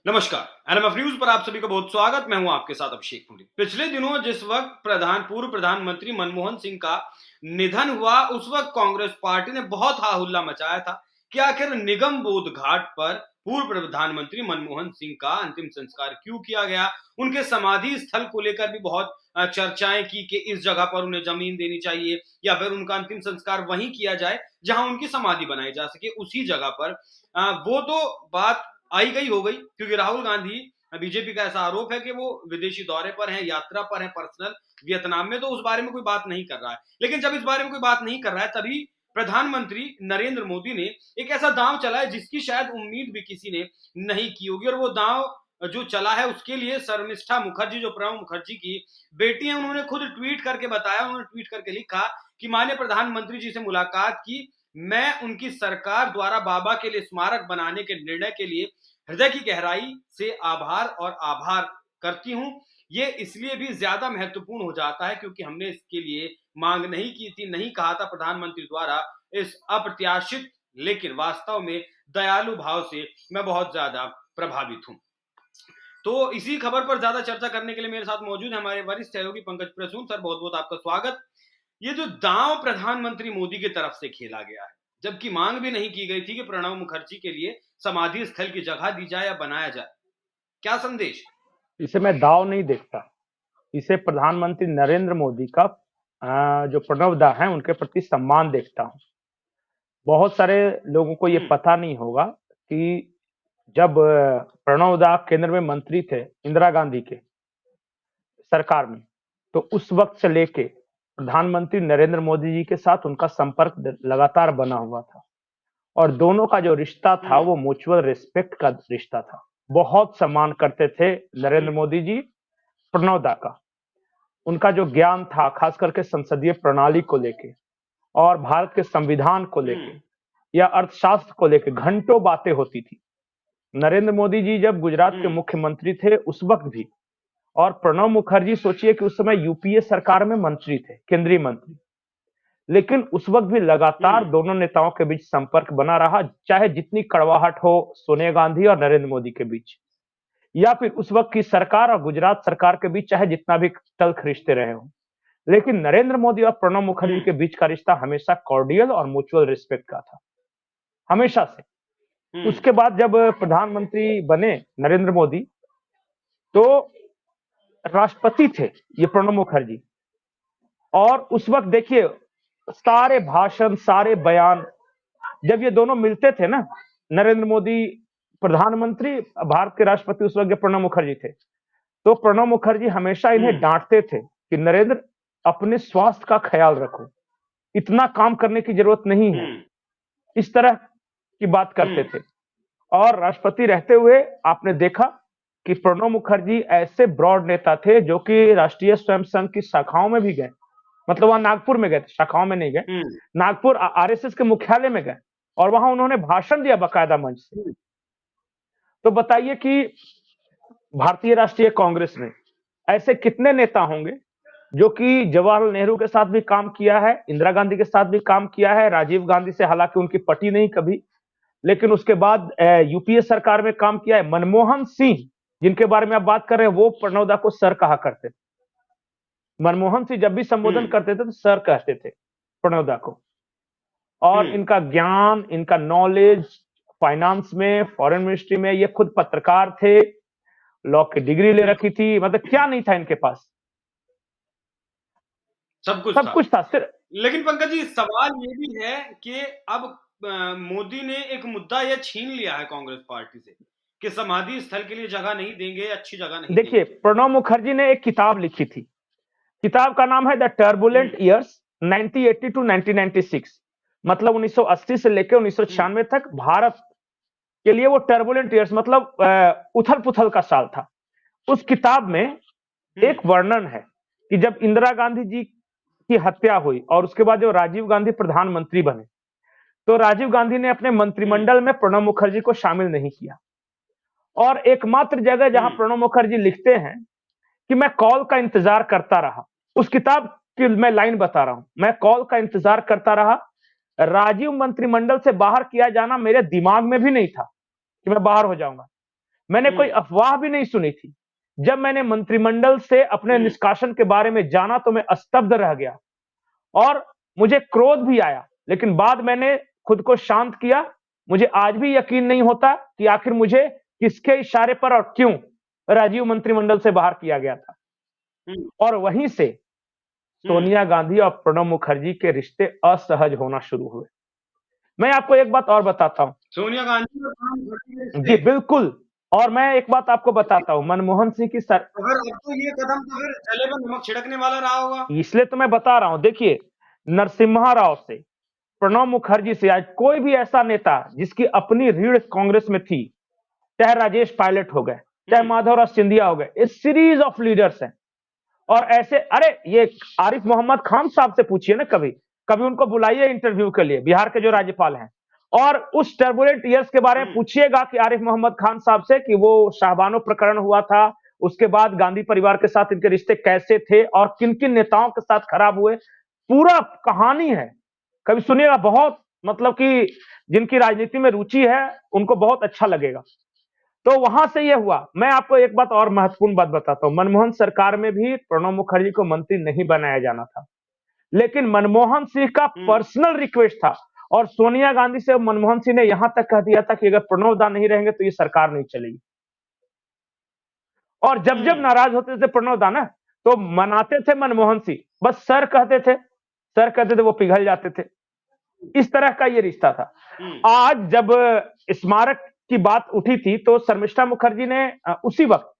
नमस्कार। NMF news पर आप सभी का बहुत स्वागत। मैं हूं आपके साथ अभिषेक पुरी। पिछले दिनों जिस वक्त पूर्व प्रधानमंत्री मनमोहन सिंह का निधन हुआ, उस वक्त कांग्रेस पार्टी ने बहुत हाहुल्ला मचाया था कि आखिर निगम बोध घाट पर पूर्व प्रधानमंत्री मनमोहन सिंह का अंतिम संस्कार क्यों किया गया। उनके समाधि स्थल को लेकर भी बहुत चर्चाएं की कि इस जगह पर उन्हें जमीन देनी चाहिए या फिर उनका अंतिम संस्कार वहीं किया जाए जहां उनकी समाधि बनाई जा सके, उसी जगह पर। वो तो बात आई गई हो गई, क्योंकि राहुल गांधी, बीजेपी का ऐसा आरोप है कि वो विदेशी दौरे पर हैं, यात्रा पर हैं, पर्सनल वियतनाम में, तो उस बारे में कोई बात नहीं कर रहा है। लेकिन जब इस बारे में कोई बात नहीं कर रहा है, तभी प्रधानमंत्री नरेंद्र मोदी ने एक ऐसा दांव चला है जिसकी शायद उम्मीद भी किसी ने नहीं की होगी। और वो दांव जो चला है उसके लिए शर्मिष्ठा मुखर्जी, जो प्रणब मुखर्जी की बेटी है, उन्होंने खुद ट्वीट करके बताया, उन्होंने ट्वीट करके लिखा कि माननीय प्रधानमंत्री जी से मुलाकात की। मैं उनकी सरकार द्वारा बाबा के लिए स्मारक बनाने के निर्णय के लिए हृदय की गहराई से आभार करती हूं। ये इसलिए भी ज्यादा महत्वपूर्ण हो जाता है क्योंकि हमने इसके लिए मांग नहीं की थी, नहीं कहा था प्रधानमंत्री द्वारा। इस अप्रत्याशित लेकिन वास्तव में दयालु भाव से मैं बहुत ज्यादा प्रभावित हूं। तो इसी खबर पर ज्यादा चर्चा करने के लिए मेरे साथ मौजूद है हमारे वरिष्ठ सहयोगी पंकज प्रसून। सर, बहुत बहुत आपका स्वागत। ये जो दांव प्रधानमंत्री मोदी की तरफ से खेला गया है, जबकि मांग भी नहीं की गई थी कि प्रणब मुखर्जी के लिए समाधि स्थल की जगह दी जाए या बनाया जाए, क्या संदेश? इसे मैं दाव नहीं देखता। इसे प्रधानमंत्री नरेंद्र मोदी का जो प्रणव दा है उनके प्रति सम्मान देखता हूं। बहुत सारे लोगों को ये पता नहीं होगा कि जब प्रणव दा केंद्र में मंत्री थे इंदिरा गांधी के सरकार में, तो उस वक्त से लेके प्रधानमंत्री नरेंद्र मोदी जी के साथ उनका संपर्क लगातार बना हुआ था और दोनों का जो रिश्ता था वो म्यूचुअल रिस्पेक्ट का रिश्ता था। बहुत सम्मान करते थे नरेंद्र मोदी जी प्रणव दा का। उनका जो ज्ञान था खास करके संसदीय प्रणाली को लेके और भारत के संविधान को लेके या अर्थशास्त्र को लेके घंटों बातें होती थी। नरेंद्र मोदी जी जब गुजरात के मुख्यमंत्री थे उस वक्त भी, और प्रणब मुखर्जी सोचिए कि उस समय यूपीए सरकार में मंत्री थे, केंद्रीय मंत्री, लेकिन उस वक्त भी लगातार दोनों नेताओं के बीच संपर्क बना रहा, चाहे जितनी कड़वाहट हो सोनिया गांधी और नरेंद्र मोदी के बीच, या फिर उस वक्त की सरकार और गुजरात सरकार के बीच चाहे जितना भी तल्ख रिश्ते रहे हों। लेकिन नरेंद्र मोदी और प्रणब मुखर्जी के बीच का रिश्ता हमेशा कॉर्डियल और म्यूचुअल रिस्पेक्ट का था, हमेशा से। उसके बाद जब प्रधानमंत्री बने नरेंद्र मोदी, तो राष्ट्रपति थे ये प्रणब मुखर्जी, और उस वक्त देखिए सारे भाषण, सारे बयान, जब ये दोनों मिलते थे ना, नरेंद्र मोदी प्रधानमंत्री, भारत के राष्ट्रपति उस वक्त प्रणब मुखर्जी थे, तो प्रणब मुखर्जी हमेशा इन्हें डांटते थे कि नरेंद्र, अपने स्वास्थ्य का ख्याल रखो, इतना काम करने की जरूरत नहीं है, इस तरह की बात करते थे। और राष्ट्रपति रहते हुए आपने देखा कि प्रणब मुखर्जी ऐसे ब्रॉड नेता थे जो कि राष्ट्रीय स्वयं संघ की शाखाओं में भी गए, मतलब वहां नागपुर में गए थे, शाखाओं में नहीं गए, नागपुर आरएसएस के मुख्यालय में गए और वहां उन्होंने भाषण दिया बाकायदा मंच से। तो बताइए कि भारतीय राष्ट्रीय कांग्रेस में ऐसे कितने नेता होंगे जो कि जवाहरलाल नेहरू के साथ भी काम किया है, इंदिरा गांधी के साथ भी काम किया है, राजीव गांधी से हालांकि उनकी पटी नहीं कभी, लेकिन उसके बाद यूपीए सरकार में काम किया है। मनमोहन सिंह जिनके बारे में आप बात कर रहे हैं, वो प्रणव दा को सर कहा करते थे। मनमोहन सिंह जब भी संबोधन करते थे तो सर कहते थे प्रणव दा को। और इनका ज्ञान, इनका नॉलेज फाइनेंस में, फॉरेन मिनिस्ट्री में, ये खुद पत्रकार थे, लॉ की डिग्री ले रखी थी, मतलब क्या नहीं था इनके पास, सब कुछ था। लेकिन पंकज जी, सवाल ये भी है कि अब मोदी ने एक मुद्दा यह छीन लिया है कांग्रेस पार्टी से कि समाधि स्थल के लिए जगह नहीं देंगे, अच्छी जगह नहीं देखिए, प्रणब मुखर्जी ने एक किताब लिखी थी, किताब का नाम है द टर्बुलेंट ईयर्स 1980 टू 1996, मतलब 1980 से लेकर 1996 तक भारत के लिए वो टर्बुलेंट ईयर्स, मतलब उथल पुथल का साल था। उस किताब में एक वर्णन है कि जब इंदिरा गांधी जी की हत्या हुई और उसके बाद जो राजीव गांधी प्रधानमंत्री बने, तो राजीव गांधी ने अपने मंत्रिमंडल में प्रणब मुखर्जी को शामिल नहीं किया। और एकमात्र जगह जहां प्रणब मुखर्जी लिखते हैं कि मैं कॉल का इंतजार करता रहा, उस किताब की मैं लाइन बता रहा हूं, मैं कॉल का इंतजार करता रहा, राजीव मंत्रिमंडल से बाहर किया जाना मेरे दिमाग में भी नहीं था कि मैं बाहर हो जाऊंगा। मैंने कोई हम्म। अफवाह भी नहीं सुनी थी। जब मैंने मंत्रिमंडल से अपने हम्म। निष्कासन के बारे में जाना तो मैं स्तब्ध रह गया और मुझे क्रोध भी आया, लेकिन बाद मैंने खुद को शांत किया। मुझे आज भी यकीन नहीं होता कि आखिर मुझे किसके इशारे पर और क्यों राजीव मंत्रिमंडल से बाहर किया गया था। हम्म। और वहीं से हम्म। सोनिया गांधी और प्रणब मुखर्जी के रिश्ते असहज होना शुरू हुए। मैं आपको एक बात और बताता हूं। सोनिया गांधी और प्रणब मुखर्जी के जी रिश्ते। बिल्कुल। और मैं एक बात आपको बताता हूं, मनमोहन सिंह की सर तो फिर अब तो ये कदम तो फिर जले में नमक छिड़कने वाला रहा होगा। इसलिए तो मैं बता रहा हूं। देखिए, नरसिम्हा राव से प्रणब मुखर्जी से आज कोई भी ऐसा नेता जिसकी अपनी रीढ़ कांग्रेस में थी, चाहे राजेश पायलट हो गए, चाहे हम्म। माधवराव सिंधिया हो गए, ए सीरीज ऑफ लीडर्स हैं। और ऐसे अरे ये आरिफ मोहम्मद खान साहब से पूछिए ना, कभी कभी उनको बुलाइए इंटरव्यू के लिए, बिहार के जो राज्यपाल हैं। और उस टर्बुलेंट ईयर्स के बारे में हम्म। पूछिएगा कि आरिफ मोहम्मद खान साहब से कि वो शाहबानो प्रकरण हुआ था, उसके बाद गांधी परिवार के साथ इनके रिश्ते कैसे थे और किन किन नेताओं के साथ खराब हुए, पूरा कहानी है। कभी सुनिएगा, बहुत मतलब कि जिनकी राजनीति में रुचि है उनको बहुत अच्छा लगेगा। तो वहां से यह हुआ। मैं आपको एक बात और महत्वपूर्ण बात बताता हूं, मनमोहन सरकार में भी प्रणब मुखर्जी को मंत्री नहीं बनाया जाना था, लेकिन मनमोहन सिंह का हम्म। पर्सनल रिक्वेस्ट था। और सोनिया गांधी से मनमोहन सिंह ने यहां तक कह दिया था कि अगर प्रणब दा नहीं रहेंगे तो ये सरकार नहीं चलेगी। और जब जब हम्म। नाराज होते थे प्रणब दा ना, तो मनाते थे मनमोहन सिंह, बस सर कहते थे, वो पिघल जाते थे। इस तरह का ये रिश्ता था। हम्म। आज जब स्मारक की बात उठी थी तो शर्मिष्ठा मुखर्जी ने उसी वक्त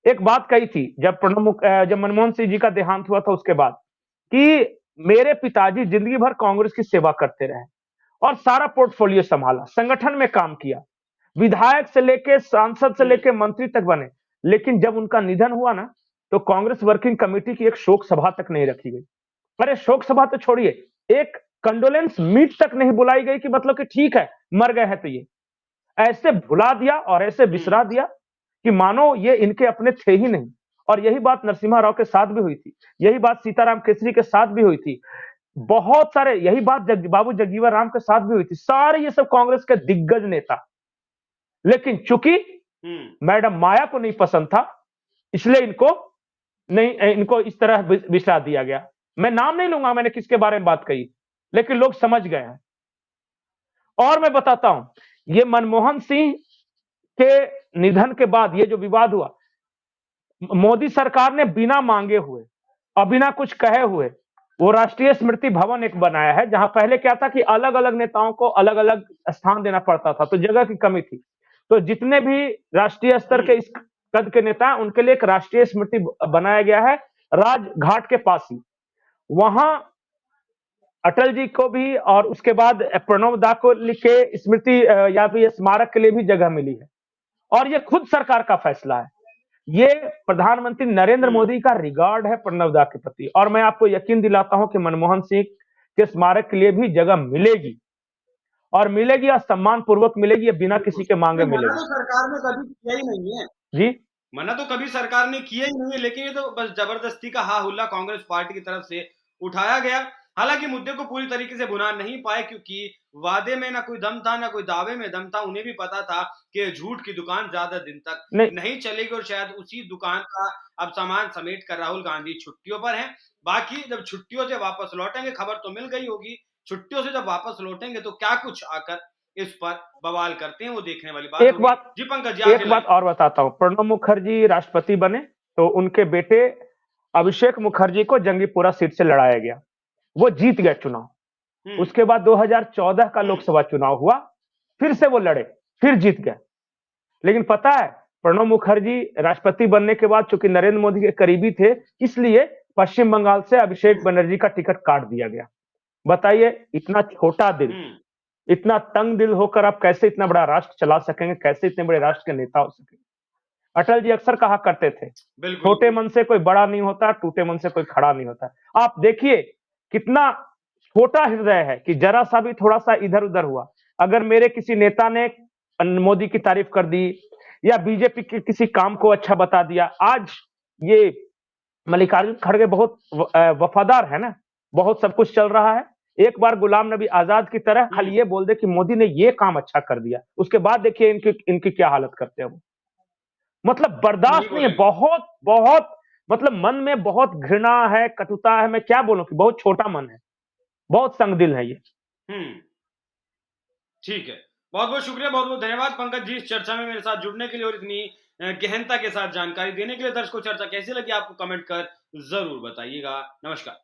एक बात कही थी, जब मनमोहन सिंह जी का देहांत हुआ था उसके बाद, कि मेरे पिताजी जिंदगी भर कांग्रेस की सेवा करते रहे और सारा पोर्टफोलियो संभाला, संगठन में काम किया, विधायक से लेके सांसद से हम्म। लेके मंत्री तक बने। लेकिन जब उनका निधन हुआ ना, तो कांग्रेस वर्किंग कमेटी की एक शोक सभा तक नहीं रखी गई। अरे शोक सभा तो छोड़िए, एक कंडोलेंस मीट तक नहीं बुलाई गई कि मतलब कि ठीक है, मर गए हैं तो ये ऐसे भुला दिया और ऐसे हम्म। बिसरा दिया कि मानो ये इनके अपने थे ही नहीं। और यही बात नरसिम्हा राव के साथ भी हुई थी, यही बात सीताराम केसरी के साथ भी हुई थी, बहुत सारे यही बात बाबू जगजीवन राम के साथ भी हुई थी। सारे ये सब कांग्रेस के दिग्गज नेता, लेकिन चूंकि हम्म। मैडम माया को नहीं पसंद था, इसलिए इनको इस तरह बिसरा दिया गया। मैं नाम नहीं लूंगा मैंने किसके बारे में बात कही, लेकिन लोग समझ गए हैं। और मैं बताता हूं, ये मनमोहन सिंह के निधन के बाद ये जो विवाद हुआ, मोदी सरकार ने बिना मांगे हुए और बिना कुछ कहे हुए वो राष्ट्रीय स्मृति भवन एक बनाया है, जहां पहले क्या था कि अलग अलग नेताओं को अलग अलग स्थान देना पड़ता था, तो जगह की कमी थी। तो जितने भी राष्ट्रीय स्तर के हम्म। इस कद के नेता हैं, उनके लिए एक राष्ट्रीय स्मृति बनाया गया है राजघाट के पास ही। वहां अटल जी को भी और उसके बाद प्रणब दा को लिखे स्मृति या फिर स्मारक के लिए भी जगह मिली है। और ये खुद सरकार का फैसला है। ये प्रधानमंत्री नरेंद्र हम्म। मोदी का रिगार्ड है प्रणब दा के प्रति। और मैं आपको यकीन दिलाता हूं कि मनमोहन सिंह के स्मारक के लिए भी जगह मिलेगी, और मिलेगी और सम्मान पूर्वक मिलेगी, ये बिना बिल्कुल। किसी के मांगे नहीं, मना मिलेगी। तो सरकार ने कभी किया ही नहीं है। जी मना तो कभी सरकार ने किया ही नहीं है, लेकिन ये तो बस जबरदस्ती का हा हुल्ला कांग्रेस पार्टी की तरफ से उठाया गया। हालांकि मुद्दे को पूरी तरीके से भुना नहीं पाए, क्योंकि वादे में ना कोई दम था ना कोई दावे में दम था। उन्हें भी पता था कि झूठ की दुकान ज्यादा दिन तक नहीं, नहीं चलेगी, और शायद उसी दुकान का अब सामान समेट कर राहुल गांधी छुट्टियों पर हैं। बाकी जब छुट्टियों से वापस लौटेंगे, खबर तो मिल गई होगी, छुट्टियों से जब वापस लौटेंगे तो क्या कुछ आकर इस पर बवाल करते हैं, वो देखने वाली बात एक होगी। बात जी पंकज जी, आगे एक बात लाइन। और बताता हूं। प्रणब मुखर्जी राष्ट्रपति बने तो उनके बेटे अभिषेक मुखर्जी को जंगीपुरा सीट से लड़ाया गया, वो जीत गए चुनाव। हम्म। उसके बाद 2014 का हम्म। लोकसभा चुनाव हुआ, फिर से वो लड़े, फिर जीत गए। लेकिन पता है, प्रणब मुखर्जी राष्ट्रपति बनने के बाद चूंकि नरेंद्र मोदी के करीबी थे, इसलिए पश्चिम बंगाल से अभिषेक हम्म। बनर्जी का टिकट काट दिया गया। बताइए, इतना छोटा दिल, हम्म। इतना तंग दिल होकर आप कैसे इतना बड़ा राष्ट्र चला सकेंगे, कैसे इतने बड़े राष्ट्र के नेता हो सकेंगे। अटल जी अक्सर कहा करते थे, बिल्कुल। छोटे मन से कोई बड़ा नहीं होता, टूटे मन से कोई खड़ा नहीं होता। आप देखिए कितना छोटा हृदय है कि जरा सा भी थोड़ा सा इधर उधर हुआ, अगर मेरे किसी नेता ने मोदी की तारीफ कर दी या बीजेपी के किसी काम को अच्छा बता दिया, आज ये मल्लिकार्जुन खड़गे बहुत वफादार है ना, बहुत सब कुछ चल रहा है। एक बार गुलाम नबी आजाद की तरह खाली हम्म। ये बोल दे कि मोदी ने ये काम अच्छा कर दिया, उसके बाद देखिए इनकी इनकी क्या हालत करते हैं वो। मतलब बर्दाश्त नहीं है, बोलेंगे। बहुत बहुत मतलब मन में बहुत घृणा है, कटुता है, मैं क्या बोलूं कि बहुत छोटा मन है, बहुत संगदिल है ये। हम्म, ठीक है। बहुत बहुत शुक्रिया, बहुत बहुत धन्यवाद पंकज जी, इस चर्चा में मेरे साथ जुड़ने के लिए और इतनी गहनता के साथ जानकारी देने के लिए। दर्शकों, चर्चा कैसी लगी आपको कमेंट कर जरूर बताइएगा। नमस्कार।